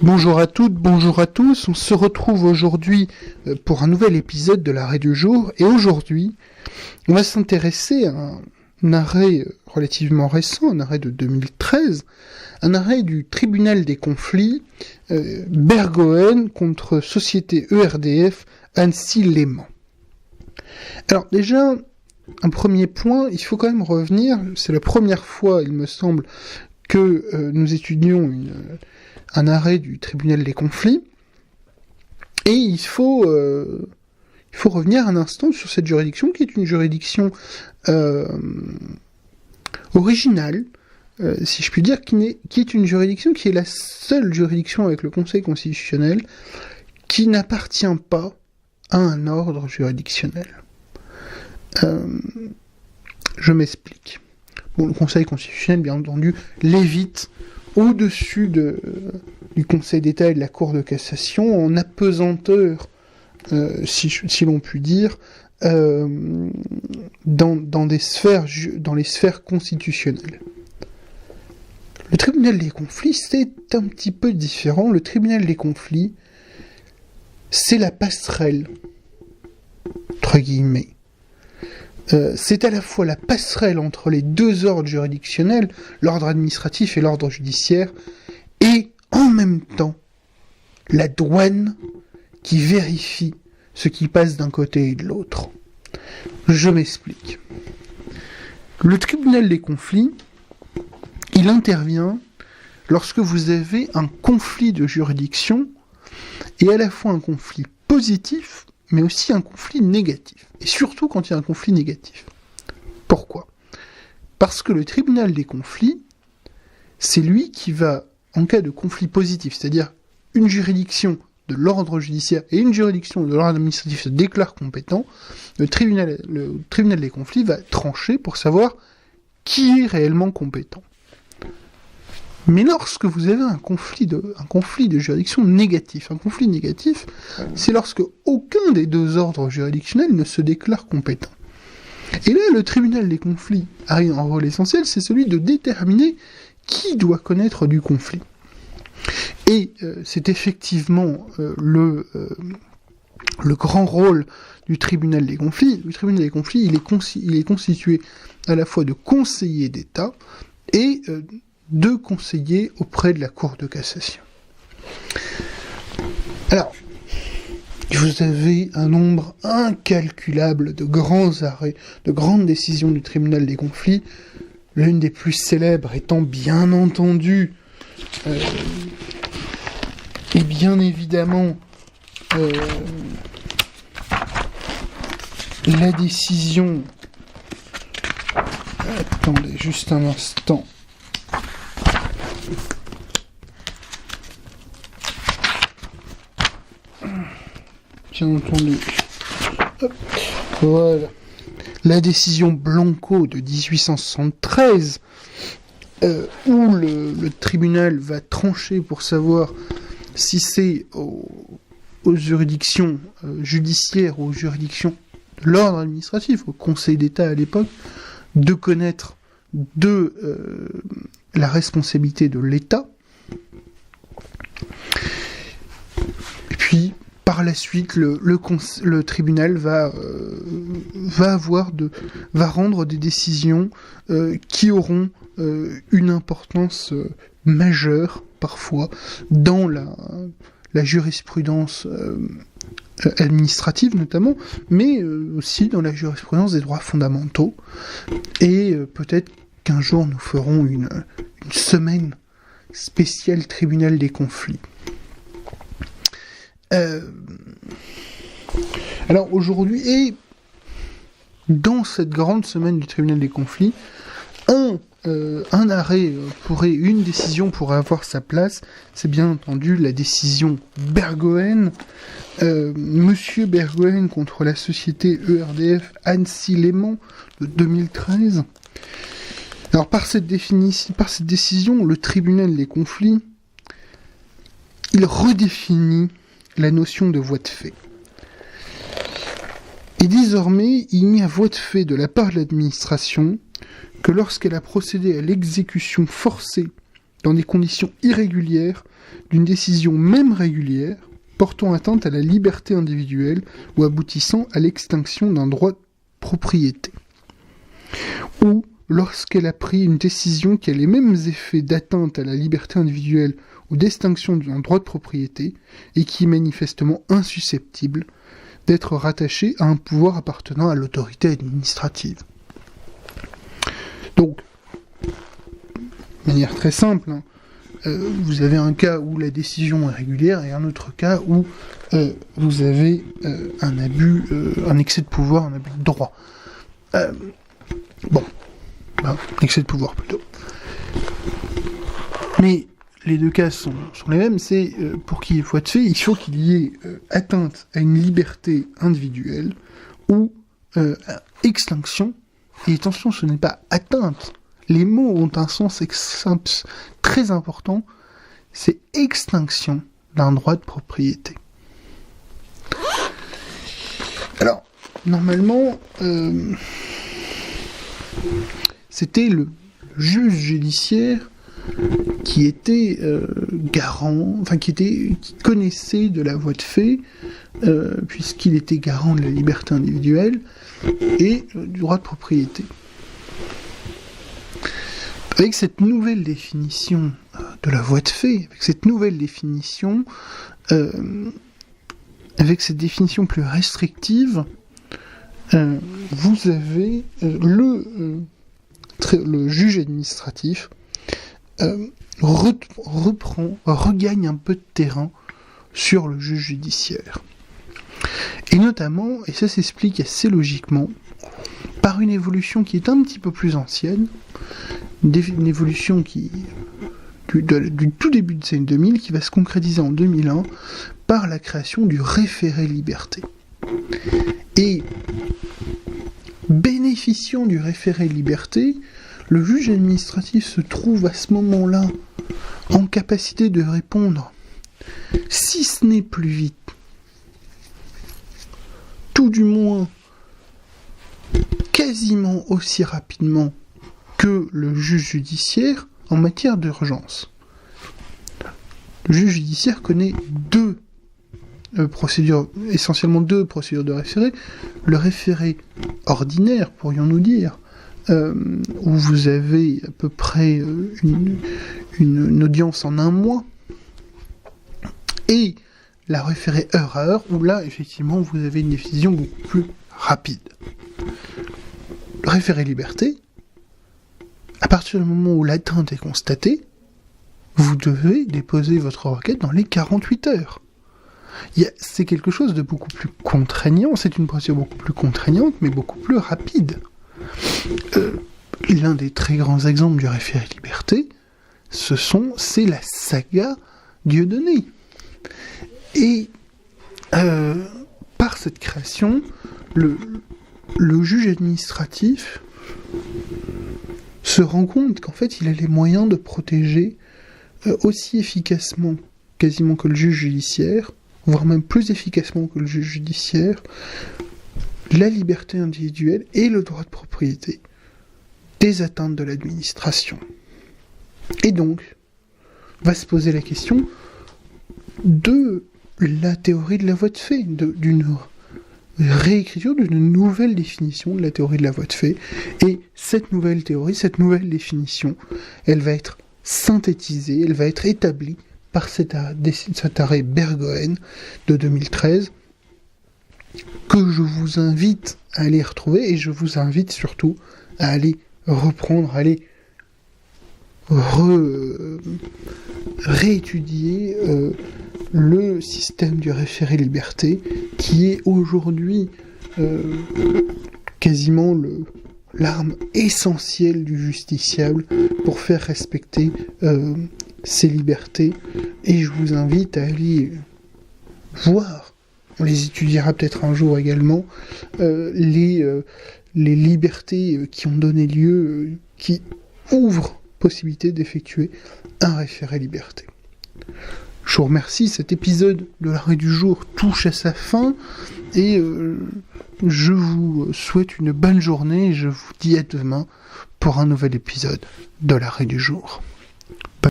Bonjour à toutes, bonjour à tous, on se retrouve aujourd'hui pour un nouvel épisode de l'arrêt du jour, et aujourd'hui, on va s'intéresser à un arrêt relativement récent, un arrêt de 2013, un arrêt du tribunal des conflits, Bergoën contre Société ERDF Annecy-Léman. Alors déjà, un premier point, il faut quand même revenir, c'est la première fois, il me semble, que nous étudions un arrêt du tribunal des conflits, et il faut revenir un instant sur cette juridiction, qui est une juridiction originale, si je puis dire, qui est une juridiction qui est la seule juridiction avec le Conseil constitutionnel qui n'appartient pas à un ordre juridictionnel. Je m'explique. Bon, le Conseil constitutionnel, bien entendu, l'évite au-dessus du Conseil d'État et de la Cour de cassation, en apesanteur, si l'on peut dire, dans les sphères constitutionnelles. Le tribunal des conflits, c'est un petit peu différent. Le tribunal des conflits, c'est la passerelle, entre guillemets. C'est à la fois la passerelle entre les deux ordres juridictionnels, l'ordre administratif et l'ordre judiciaire, et en même temps, la douane qui vérifie ce qui passe d'un côté et de l'autre. Je m'explique. Le tribunal des conflits, il intervient lorsque vous avez un conflit de juridiction, et à la fois un conflit positif, mais aussi un conflit négatif. Et surtout quand il y a un conflit négatif. Pourquoi ? Parce que le tribunal des conflits, c'est lui qui va, en cas de conflit positif, c'est-à-dire une juridiction de l'ordre judiciaire et une juridiction de l'ordre administratif se déclarent compétents, le tribunal des conflits va trancher pour savoir qui est réellement compétent. Mais lorsque vous avez un conflit de juridiction négatif, c'est lorsque aucun des deux ordres juridictionnels ne se déclare compétent. Et là, le tribunal des conflits arrive en rôle essentiel, c'est celui de déterminer qui doit connaître du conflit. Et c'est effectivement le grand rôle du tribunal des conflits. Le tribunal des conflits, il est constitué à la fois de conseillers d'État et de conseillers auprès de la Cour de cassation. Alors, vous avez un nombre incalculable de grands arrêts, de grandes décisions du tribunal des conflits, l'une des plus célèbres étant bien entendu, et bien évidemment, la décision... Attendez, juste un instant... Bien entendu. Hop. Voilà. La décision Blanco de 1873, où le tribunal va trancher pour savoir si c'est aux juridictions judiciaires ou aux juridictions de l'ordre administratif, au Conseil d'État à l'époque, de connaître la responsabilité de l'État. Et puis, par la suite, le tribunal va rendre des décisions qui auront une importance majeure, parfois, dans la jurisprudence administrative notamment, mais aussi dans la jurisprudence des droits fondamentaux. Et peut-être qu'un jour nous ferons une semaine spéciale tribunal des conflits. Alors aujourd'hui, et dans cette grande semaine du tribunal des conflits, un arrêt une décision pourrait avoir sa place, c'est bien entendu la décision Bergoën, Monsieur Bergoën contre la société ERDF Annecy-Léman de 2013. Alors par cette décision, le tribunal des conflits, il redéfinit la notion de voie de fait. Et désormais, il n'y a voie de fait de la part de l'administration que lorsqu'elle a procédé à l'exécution forcée dans des conditions irrégulières d'une décision même régulière portant atteinte à la liberté individuelle ou aboutissant à l'extinction d'un droit de propriété. Ou lorsqu'elle a pris une décision qui a les mêmes effets d'atteinte à la liberté individuelle ou d'extinction d'un droit de propriété et qui est manifestement insusceptible d'être rattachée à un pouvoir appartenant à l'autorité administrative. Donc, de manière très simple, vous avez un cas où la décision est régulière et un autre cas où vous avez un abus, un excès de pouvoir, un abus de droit. Excès de pouvoir plutôt. Mais les deux cas sont les mêmes, c'est pour qu'il y ait foi de fait, il faut qu'il y ait atteinte à une liberté individuelle ou extinction. Et attention, ce n'est pas atteinte. Les mots ont un sens très important, c'est extinction d'un droit de propriété. Alors, normalement, c'était le juge judiciaire qui était garant, qui connaissait de la voie de fait, puisqu'il était garant de la liberté individuelle et du droit de propriété. Avec cette nouvelle définition de la voie de fait, avec cette nouvelle définition, avec cette définition plus restrictive, vous avez le juge administratif regagne un peu de terrain sur le juge judiciaire. Et notamment, et ça s'explique assez logiquement, par une évolution qui est un petit peu plus ancienne, une évolution du tout début des années 2000, qui va se concrétiser en 2001 par la création du référé liberté. Et bénéficiant du référé liberté, le juge administratif se trouve à ce moment-là en capacité de répondre, si ce n'est plus vite, tout du moins quasiment aussi rapidement que le juge judiciaire en matière d'urgence. Le juge judiciaire connaît essentiellement deux procédures de référé. Le référé ordinaire, pourrions-nous dire, où vous avez à peu près une audience en 1 mois, et la référé heure à heure, où là, effectivement, vous avez une décision beaucoup plus rapide. Le référé liberté, à partir du moment où l'atteinte est constatée, vous devez déposer votre requête dans les 48 heures. C'est quelque chose de beaucoup plus contraignant, c'est une procédure beaucoup plus contraignante, mais beaucoup plus rapide. L'un des très grands exemples du référé liberté, c'est la saga Dieudonné. Et par cette création, le juge administratif se rend compte qu'en fait, il a les moyens de protéger aussi efficacement, quasiment que le juge judiciaire, voire même plus efficacement que le juge judiciaire, la liberté individuelle et le droit de propriété des atteintes de l'administration. Et donc, va se poser la question de la théorie de la voie de fait, d'une réécriture, d'une nouvelle définition de la théorie de la voie de fait. Et cette nouvelle théorie, cette nouvelle définition, elle va être synthétisée, elle va être établie par cet arrêt Bergoen de 2013, que je vous invite à aller retrouver, et je vous invite surtout à aller reprendre, à aller réétudier le système du référé liberté, qui est aujourd'hui quasiment l'arme essentielle du justiciable pour faire respecter ses libertés. Et je vous invite à aller voir, on les étudiera peut-être un jour également, les libertés qui ont donné lieu, qui ouvrent possibilité d'effectuer un référé liberté. Je vous remercie, cet épisode de l'arrêt du jour touche à sa fin, et je vous souhaite une bonne journée, et je vous dis à demain pour un nouvel épisode de l'arrêt du jour.